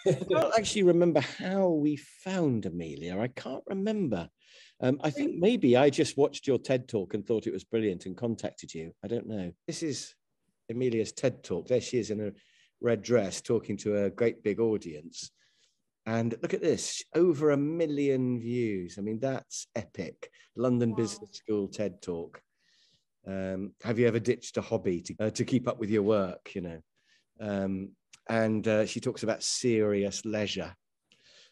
I can't actually remember how we found Emilia. I can't remember. I think maybe I just watched your TED talk and thought it was brilliant and contacted you. I don't know. This is Emilia's TED talk. There she is in a red dress talking to a great big audience. And look at this, over 1 million views. I mean, that's epic. London Business School TED talk. Have you ever ditched a hobby to keep up with your work, you know? And she talks about serious leisure.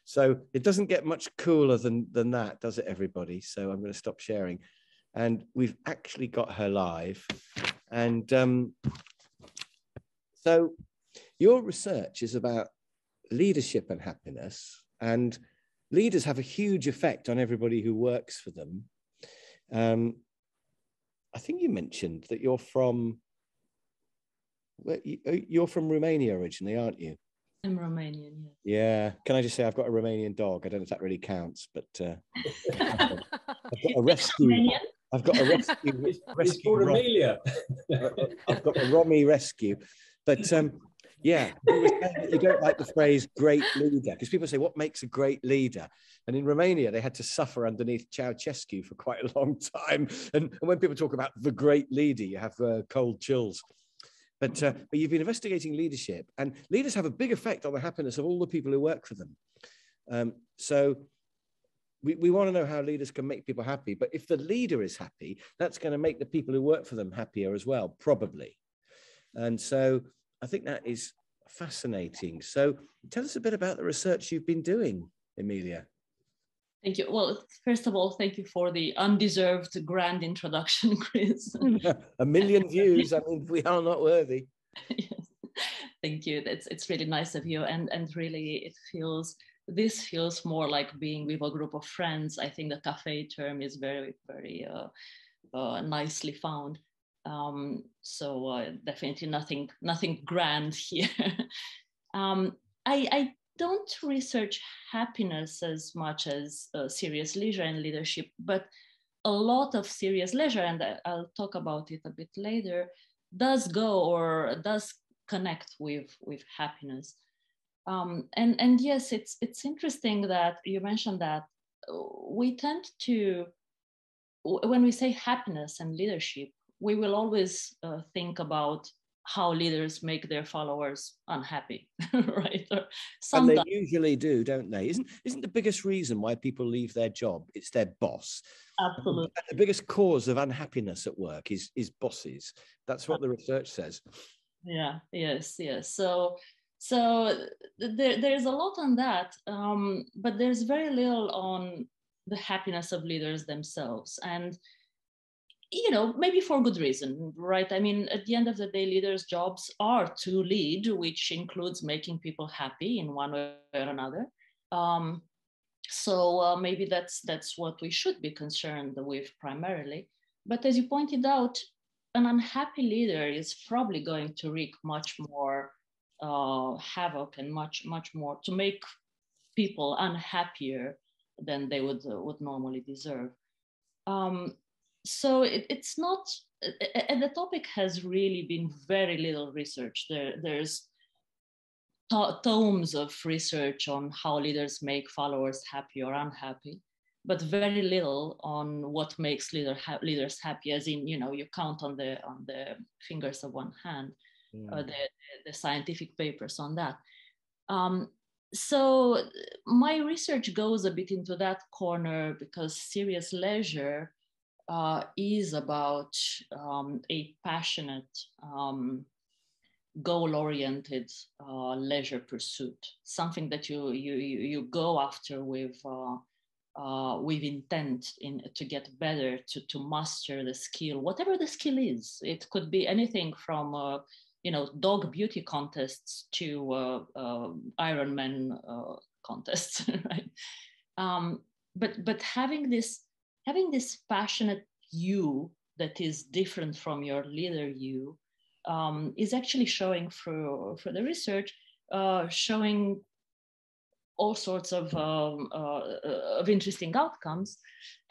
So it doesn't get much cooler than that, does it, everybody? So I'm going to stop sharing. And we've actually got her live. And so your research is about leadership and happiness. And leaders have a huge effect on everybody who works for them. I think you mentioned that you're from Romania originally, aren't you? I'm Romanian, yes. Yeah. Can I just say I've got a Romanian dog? I don't know if that really counts, but I've got a rescue. I've got a rescue. It's called Emilia. I've got a Romy rescue. But yeah, you were saying that you don't like the phrase great leader, because people say, what makes a great leader? And in Romania, they had to suffer underneath Ceausescu for quite a long time. And when people talk about the great leader, you have cold chills. But you've been investigating leadership, and leaders have a big effect on the happiness of all the people who work for them. So we want to know how leaders can make people happy. But if the leader is happy, that's going to make the people who work for them happier as well, probably. And so I think that is fascinating. So tell us a bit about the research you've been doing, Emilia. Thank you. Well, first of all, thank you for the undeserved grand introduction, Chris. 1 million views. I mean, we are not worthy. Yes. Thank you. It's really nice of you. And really, this feels more like being with a group of friends. I think the cafe term is very, very nicely found. So definitely nothing grand here. I don't research happiness as much as serious leisure and leadership, but a lot of serious leisure, and I'll talk about it a bit later, does connect with happiness. And yes, it's interesting that you mentioned that we tend to, when we say happiness and leadership, we will always think about how leaders make their followers unhappy, right? And they usually do, don't they? Isn't the biggest reason why people leave their job, it's their boss? Absolutely. The biggest cause of unhappiness at work is bosses. That's what the research says. Yeah, yes. So there's a lot on that, but there's very little on the happiness of leaders themselves. And maybe for good reason, right? I mean, at the end of the day, leaders' jobs are to lead, which includes making people happy in one way or another. So maybe that's what we should be concerned with primarily. But as you pointed out, an unhappy leader is probably going to wreak much more havoc and much more to make people unhappier than they would normally deserve. So it's not, and the topic has really been very little research. There's tomes of research on how leaders make followers happy or unhappy, but very little on what makes leaders happy, as in, you count on the fingers of one hand, the scientific papers on that. So my research goes a bit into that corner because serious leisure is about a passionate, goal-oriented leisure pursuit, something that you go after with intent to get better, to master the skill, whatever the skill is. It could be anything from dog beauty contests to Ironman contests, right? But having this passionate you that is different from your leader you is actually showing for the research, showing all sorts of interesting outcomes.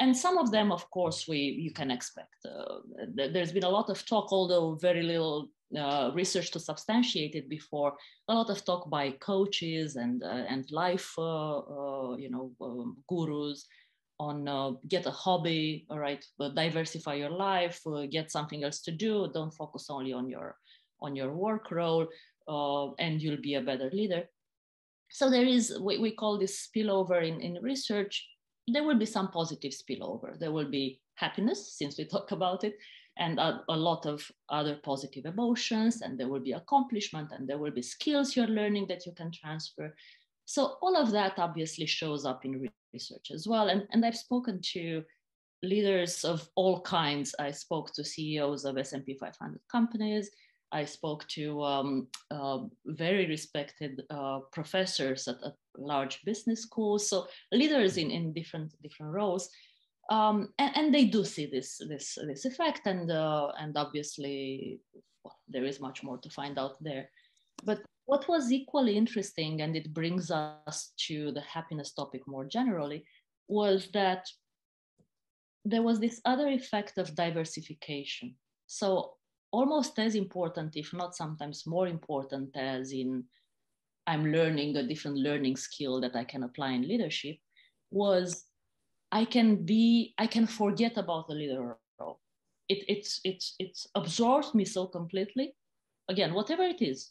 And some of them, of course, you can expect. There's been a lot of talk, although very little research to substantiate it before, a lot of talk by coaches and life gurus on get a hobby, all right, diversify your life, get something else to do, don't focus only on your work role, and you'll be a better leader. So there is, we call this spillover in research. There will be some positive spillover. There will be happiness, since we talk about it, and a lot of other positive emotions, and there will be accomplishment, and there will be skills you're learning that you can transfer. So all of that obviously shows up in research as well. And I've spoken to leaders of all kinds. I spoke to CEOs of S&P 500 companies. I spoke to very respected professors at large business schools, so leaders in different roles, and they do see this effect, and obviously there is much more to find out there. But what was equally interesting, and it brings us to the happiness topic more generally, was that there was this other effect of diversification. So almost as important, if not sometimes more important, as in I'm learning a different learning skill that I can apply in leadership, was I can forget about the leader role. It's absorbs me so completely. Again, whatever it is,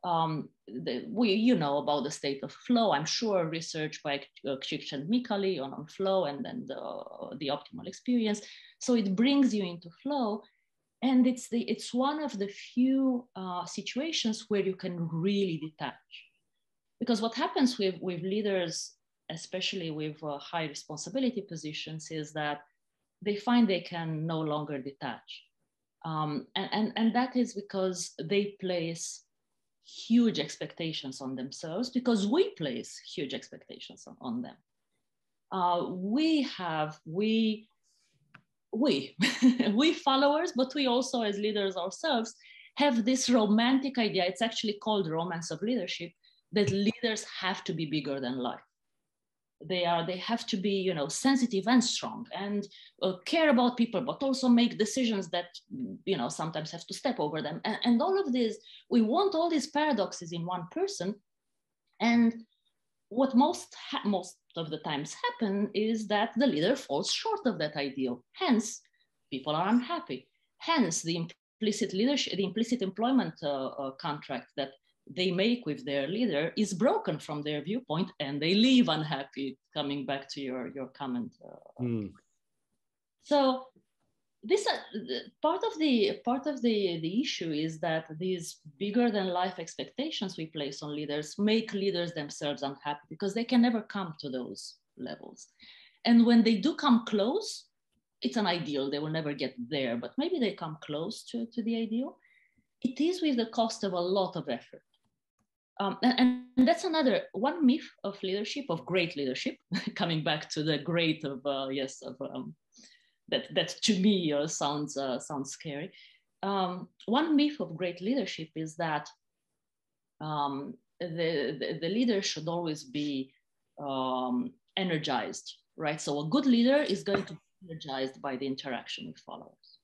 you know about the state of flow. I'm sure research by Kshik and Mikali on flow and then the optimal experience. So it brings you into flow. And it's one of the few situations where you can really detach. Because what happens with leaders, especially with high responsibility positions, is that they find they can no longer detach. And that is because they place huge expectations on themselves, because we place huge expectations on them. We followers, but we also as leaders ourselves have this romantic idea. It's actually called romance of leadership, that leaders have to be bigger than life. They have to be, sensitive and strong and care about people, but also make decisions that, sometimes have to step over them. And all of this, we want all these paradoxes in one person. And what most of the times happen is that the leader falls short of that ideal. Hence, people are unhappy. Hence, the implicit leadership, the implicit employment contract that they make with their leader is broken from their viewpoint, and they leave unhappy. Coming back to your comment. So this part of the issue is that these bigger than life expectations we place on leaders make leaders themselves unhappy, because they can never come to those levels. And when they do come close, it's an ideal. They will never get there, but maybe they come close to the ideal. It is with the cost of a lot of effort. And that's another one myth of leadership, of great leadership, coming back to the great of that to me sounds scary. One myth of great leadership is that the leader should always be energized, right? So a good leader is going to be energized by the interaction with followers.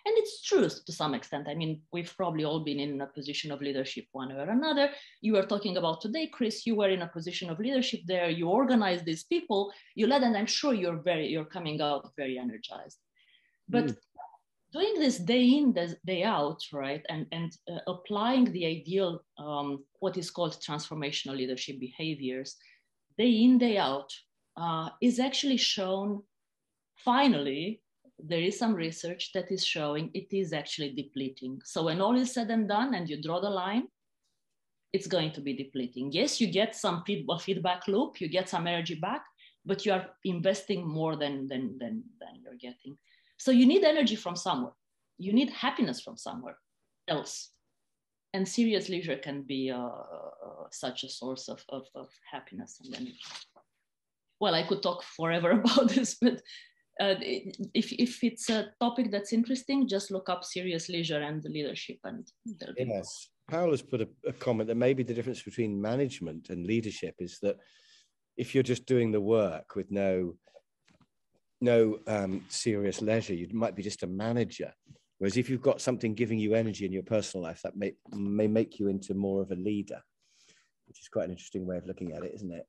And it's true to some extent. I mean, we've probably all been in a position of leadership one way or another. You were talking about today, Chris, you were in a position of leadership there. You organize these people, you led, and I'm sure you're coming out very energized. But doing this day in, day out, right, and applying the ideal, what is called transformational leadership behaviors, day in, day out, is actually shown, finally, there is some research that is showing it is actually depleting. So when all is said and done and you draw the line, it's going to be depleting. Yes, you get some feedback loop, you get some energy back, but you are investing more than you're getting. So you need energy from somewhere. You need happiness from somewhere else. And serious leisure can be such a source of happiness and energy. Well, I could talk forever about this, but if it's a topic that's interesting, just look up serious leisure and leadership, and yes. Paul has put a comment that maybe the difference between management and leadership is that if you're just doing the work with no serious leisure, you might be just a manager. Whereas if you've got something giving you energy in your personal life, that may make you into more of a leader, which is quite an interesting way of looking at it, isn't it?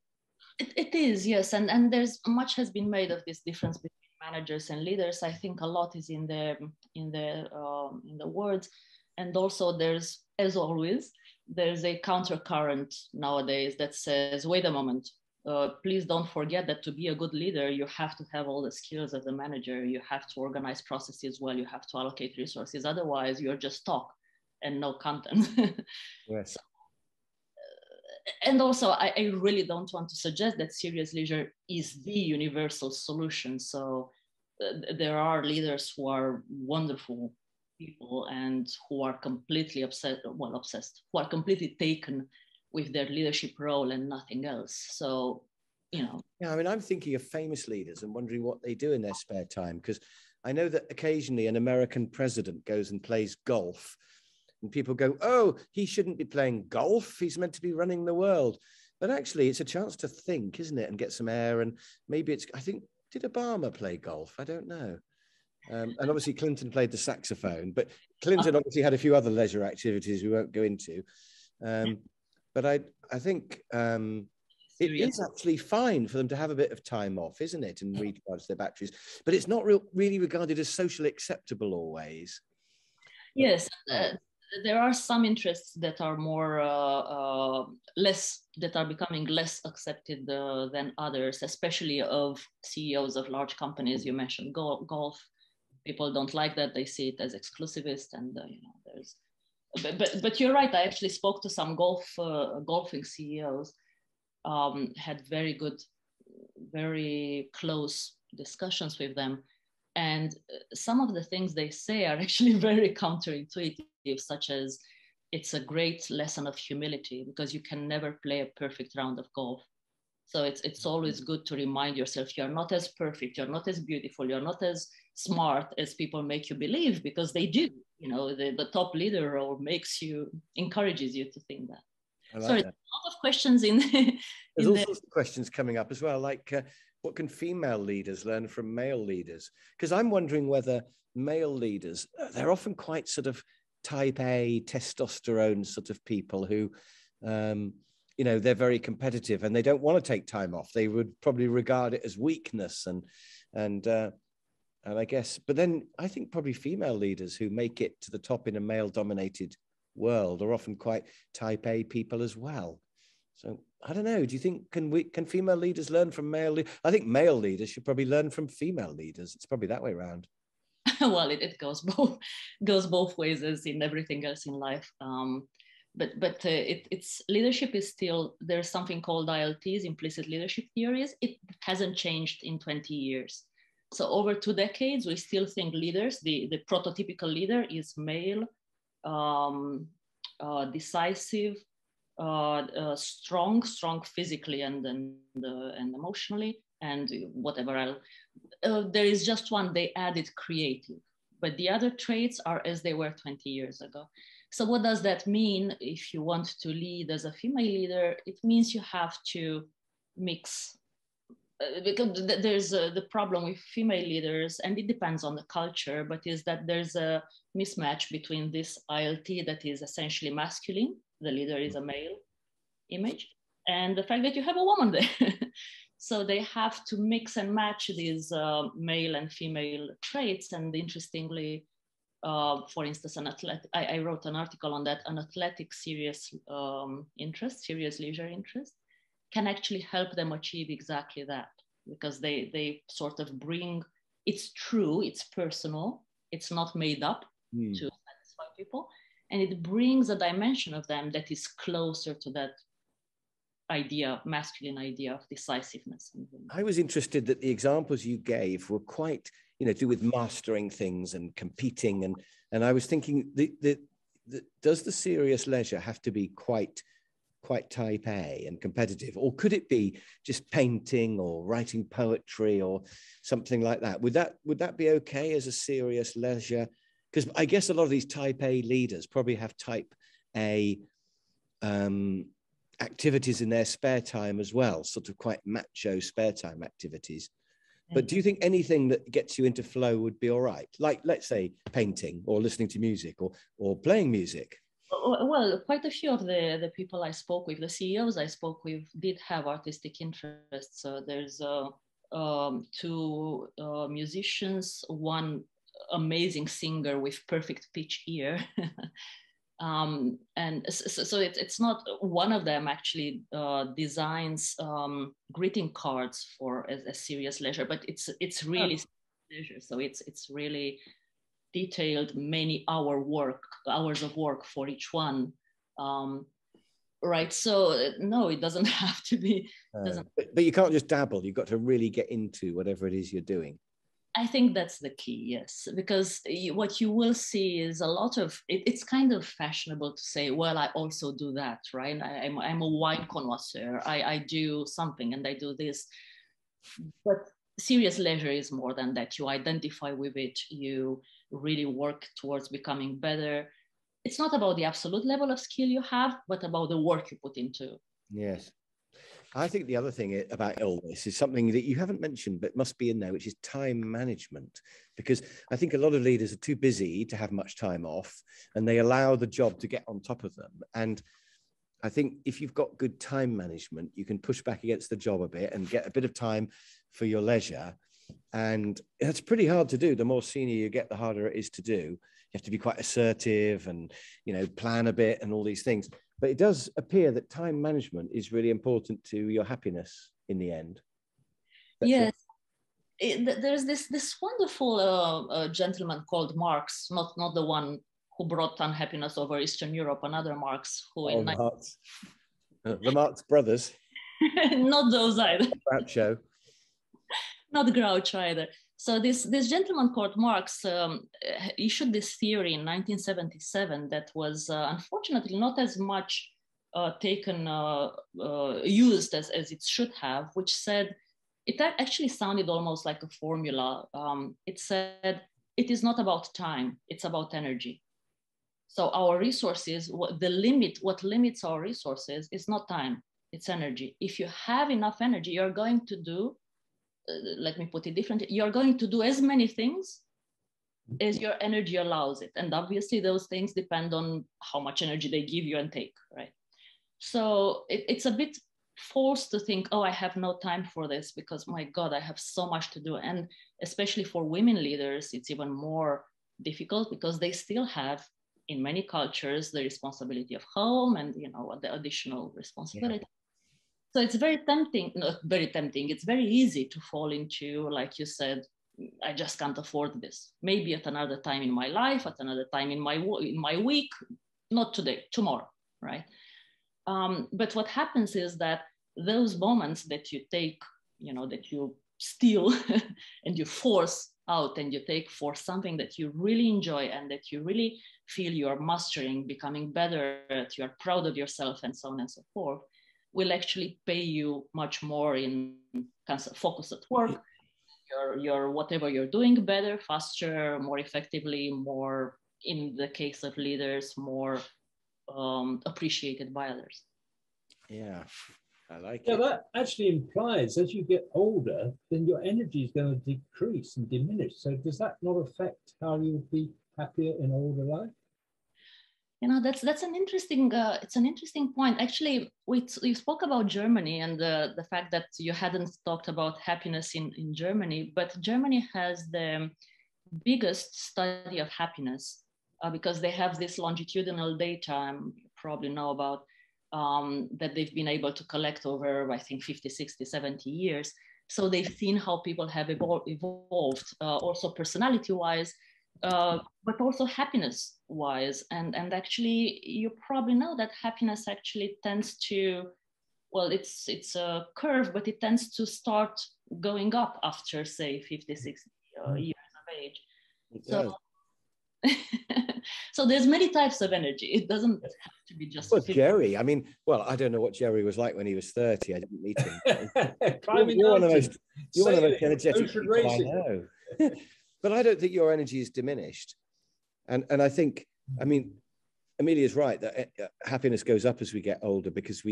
It is, yes. And there's much has been made of this difference between managers and leaders. I think a lot is in the words. And also there's, as always, there's a countercurrent nowadays that says, wait a moment, please don't forget that to be a good leader, you have to have all the skills of the manager. You have to organize processes well. You have to allocate resources. Otherwise, you're just talk and no content. Yes. So, and also, I really don't want to suggest that serious leisure is the universal solution. So there are leaders who are wonderful people and who are completely obsessed, who are completely taken with their leadership role and nothing else. So, you know. Yeah, I mean, I'm thinking of famous leaders and wondering what they do in their spare time, because I know that occasionally an American president goes and plays golf and people go, oh, he shouldn't be playing golf. He's meant to be running the world. But actually, it's a chance to think, isn't it? And get some air. And maybe I think, did Obama play golf? I don't know. And obviously Clinton played the saxophone, but Clinton obviously had a few other leisure activities we won't go into. But I think it is actually fine for them to have a bit of time off, isn't it? And recharge their batteries. But it's not really regarded as socially acceptable always. Yes. There are some interests that are more that are becoming less accepted than others, especially of CEOs of large companies. You mentioned golf. People don't like that; they see it as exclusivist, and there's. But you're right. I actually spoke to some golfing CEOs. Had very good, very close discussions with them. And some of the things they say are actually very counterintuitive, such as it's a great lesson of humility because you can never play a perfect round of golf. So it's always good to remind yourself you're not as perfect, you're not as beautiful, you're not as smart as people make you believe, because they do. The top leader role encourages you to think that. Sorry, that. A lot of questions in. There's all sorts of questions coming up as well, like what can female leaders learn from male leaders? Because I'm wondering whether male leaders, they're often quite sort of type A, testosterone sort of people who, they're very competitive and they don't want to take time off. They would probably regard it as weakness and I guess, but then I think probably female leaders who make it to the top in a male-dominated world are often quite type A people as well. So I don't know. Do you think can female leaders learn from male leaders? I think male leaders should probably learn from female leaders. It's probably that way around. Well, it goes both ways as in everything else in life. But it's leadership is still, there's something called ILTs, implicit leadership theories. It hasn't changed in 20 years. So over 2 decades, we still think leaders, the prototypical leader is male, decisive, strong physically and emotionally, and whatever else. There is just one, they added creative, but the other traits are as they were 20 years ago. So what does that mean? If you want to lead as a female leader, it means you have to mix, because there's the problem with female leaders, and it depends on the culture, but is that there's a mismatch between this ILT that is essentially masculine, the leader is a male image, and the fact that you have a woman there. So they have to mix and match these male and female traits. And interestingly, for instance, I wrote an article on that, an athletic serious leisure interest can actually help them achieve exactly that, because they sort of bring, it's true, it's personal, it's not made up to satisfy people, and it brings a dimension of them that is closer to that masculine idea of decisiveness. I was interested that the examples you gave were quite, do with mastering things and competing, and I was thinking, does the serious leisure have to be quite type A and competitive, or could it be just painting or writing poetry or something like that? Would that be okay as a serious leisure? Because I guess a lot of these type A leaders probably have type A activities in their spare time as well, sort of quite macho spare time activities. But do you think anything that gets you into flow would be all right? Like, let's say, painting or listening to music or playing music? Well, quite a few of the people I spoke with, the CEOs I spoke with, did have artistic interests. There's two musicians, one amazing singer with perfect pitch ear. And so it's not, one of them actually designs greeting cards for as a serious leisure, but it's really leisure. So it's really detailed, many hours of work for each one. Right. So no, it doesn't have to be. But you can't just dabble. You've got to really get into whatever it is you're doing. I think that's the key, yes, because what you will see is a lot of it's kind of fashionable to say, well, I also do that, right? I'm a wine connoisseur. I do something and I do this. But serious leisure is more than that. You identify with it, you really work towards becoming better. It's not about the absolute level of skill you have, but about the work you put into. Yes. I think the other thing about all this is something that you haven't mentioned, but must be in there, which is time management. Because I think a lot of leaders are too busy to have much time off, and they allow the job to get on top of them. And I think if you've got good time management, you can push back against the job a bit and get a bit of time for your leisure. And it's pretty hard to do. The more senior you get, the harder it is to do. You have to be quite assertive and, plan a bit and all these things. But it does appear that time management is really important to your happiness in the end. Yes. There's this wonderful gentleman called Marx, not the one who brought unhappiness over Eastern Europe, another Marx who Marx. The Marx brothers. Not those either. Groucho. Not Groucho either. So this gentleman called Marx issued this theory in 1977 that was unfortunately not as much used as it should have, which said, it actually sounded almost like a formula. It said, it is not about time, it's about energy. So our resources, what limits our resources is not time, it's energy. If you have enough energy, you're going to do, let me put it differently, you're going to do as many things as your energy allows it. And obviously those things depend on how much energy they give you and take, right? So it's a bit forced to think, oh, I have no time for this because my God, I have so much to do. And especially for women leaders, it's even more difficult because they still have, in many cultures, the responsibility of home and, the additional responsibility. Yeah. So it's very tempting, not very tempting, it's very easy to fall into, like you said, I just can't afford this. Maybe at another time in my life, at another time in my week, not today, tomorrow, right? But what happens is that those moments that you take, that you steal and you force out and you take for something that you really enjoy and that you really feel you are mastering, becoming better, you are proud of yourself and so on and so forth, will actually pay you much more in kind of focus at work, your whatever you're doing better, faster, more effectively, more, in the case of leaders, more appreciated by others. Yeah, I like it. Yeah, it. that actually implies as you get older, then your energy is going to decrease and diminish. So does that not affect how you would be happier in older life? That's an interesting it's an interesting point. Actually, you spoke about Germany and the fact that you hadn't talked about happiness in Germany, but Germany has the biggest study of happiness because they have this longitudinal data, you probably know about, that they've been able to collect over, I think, 50, 60, 70 years. So they've seen how people have evolved, also personality-wise, but also happiness-wise. And actually, you probably know that happiness actually tends to, well, it's a curve, but it tends to start going up after, say, 50, 60 years of age. So, so there's many types of energy. It doesn't have to be just. Well, Jerry, I mean, I don't know what Jerry was like when he was 30. I didn't meet him. You're one of the most energetic people I know. But I don't think your energy is diminished. And I think, I mean, Emilia's right that happiness goes up as we get older because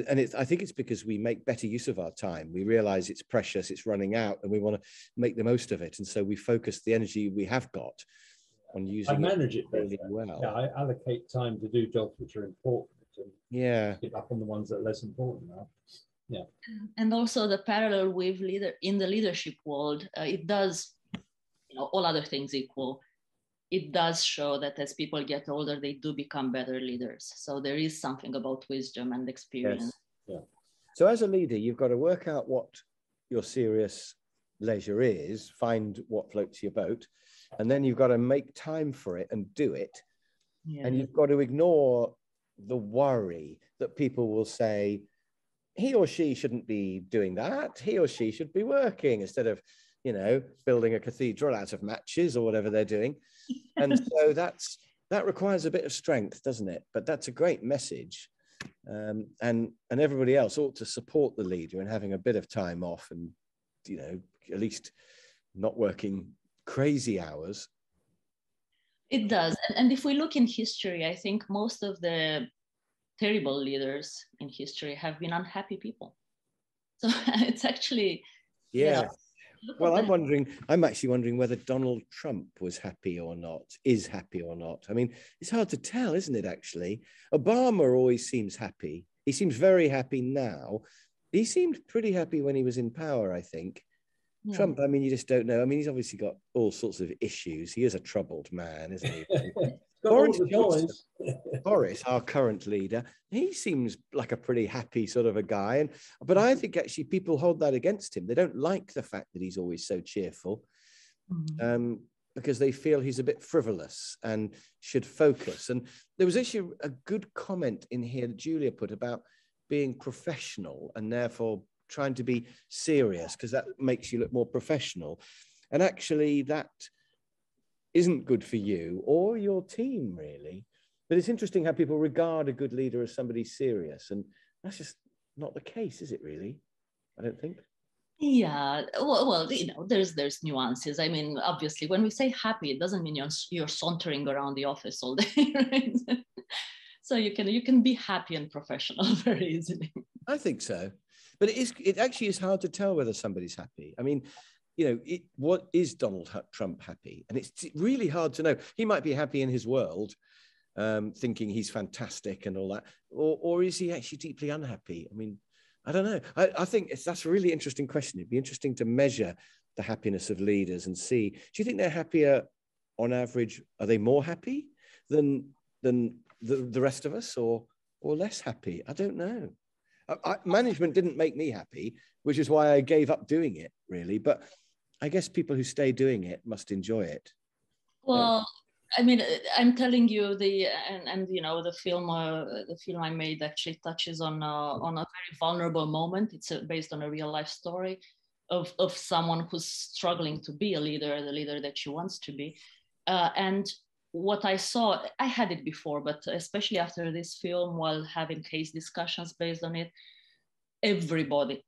And I think it's because we make better use of our time. We realize it's precious, it's running out, and we want to make the most of it. And so we focus the energy we have got on using I manage it really better. well. Yeah, I allocate time to do jobs which are important and give up on the ones that are less important now. Yeah. And also the parallel with in the leadership world, it does, all other things equal, it does show that as people get older, they do become better leaders. So there is something about wisdom and experience. Yes. Yeah. So as a leader, you've got to work out what your serious leisure is, find what floats your boat, and then you've got to make time for it and do it. Yeah. And you've got to ignore the worry that people will say, he or she shouldn't be doing that. He or she should be working instead of, building a cathedral out of matches or whatever they're doing. And so that requires a bit of strength, doesn't it? But that's a great message. And everybody else ought to support the leader in having a bit of time off and, at least not working crazy hours. It does. And if we look in history, I think most of the terrible leaders in history have been unhappy people. So it's actually, Well, I'm actually wondering whether Donald Trump was happy or not, is happy or not. I mean, it's hard to tell, isn't it, actually? Obama always seems happy. He seems very happy now. He seemed pretty happy when he was in power, I think. Yeah. Trump, I mean, you just don't know. I mean, he's obviously got all sorts of issues. He is a troubled man, isn't he? Boris, our current leader, he seems like a pretty happy sort of a guy. But I think actually people hold that against him. They don't like the fact that he's always so cheerful, because they feel he's a bit frivolous and should focus. And there was actually a good comment in here that Julia put about being professional and therefore trying to be serious because that makes you look more professional. And actually that isn't good for you or your team, really. But it's interesting how people regard a good leader as somebody serious. And that's just not the case, is it really? I don't think. Yeah, well, there's nuances. I mean, obviously, when we say happy, it doesn't mean you're sauntering around the office all day, right? So you can be happy and professional very easily. I think so. But it actually is hard to tell whether somebody's happy. I mean, what is Donald Trump happy? And it's really hard to know. He might be happy in his world, thinking he's fantastic and all that. Or is he actually deeply unhappy? I mean, I don't know. I think that's a really interesting question. It'd be interesting to measure the happiness of leaders and see, do you think they're happier on average? Are they more happy than the rest of us or less happy? I don't know. Management didn't make me happy, which is why I gave up doing it, really. But I guess people who stay doing it must enjoy it. Well, I mean, I'm telling you, the film I made actually touches on a very vulnerable moment. It's based on a real life story of someone who's struggling to be a leader, the leader that she wants to be. And what I saw, I had it before, but especially after this film, while having case discussions based on it, everybody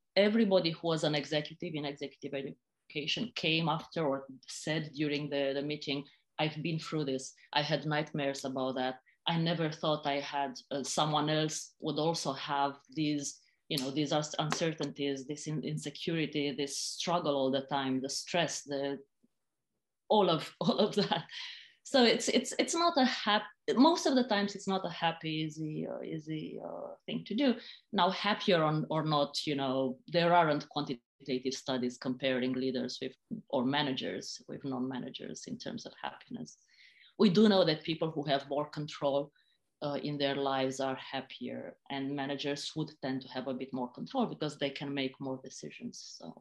who was an executive in executive education came after or said during the meeting, I've been through this. I had nightmares about that. I never thought I had someone else would also have these uncertainties, this insecurity, this struggle all the time, the stress, all of that. So it's not a happy. Most of the times, it's not a happy, easy thing to do. Now, happier or not, there aren't quantitative studies comparing leaders or managers with non-managers in terms of happiness. We do know that people who have more control in their lives are happier, and managers would tend to have a bit more control because they can make more decisions. So.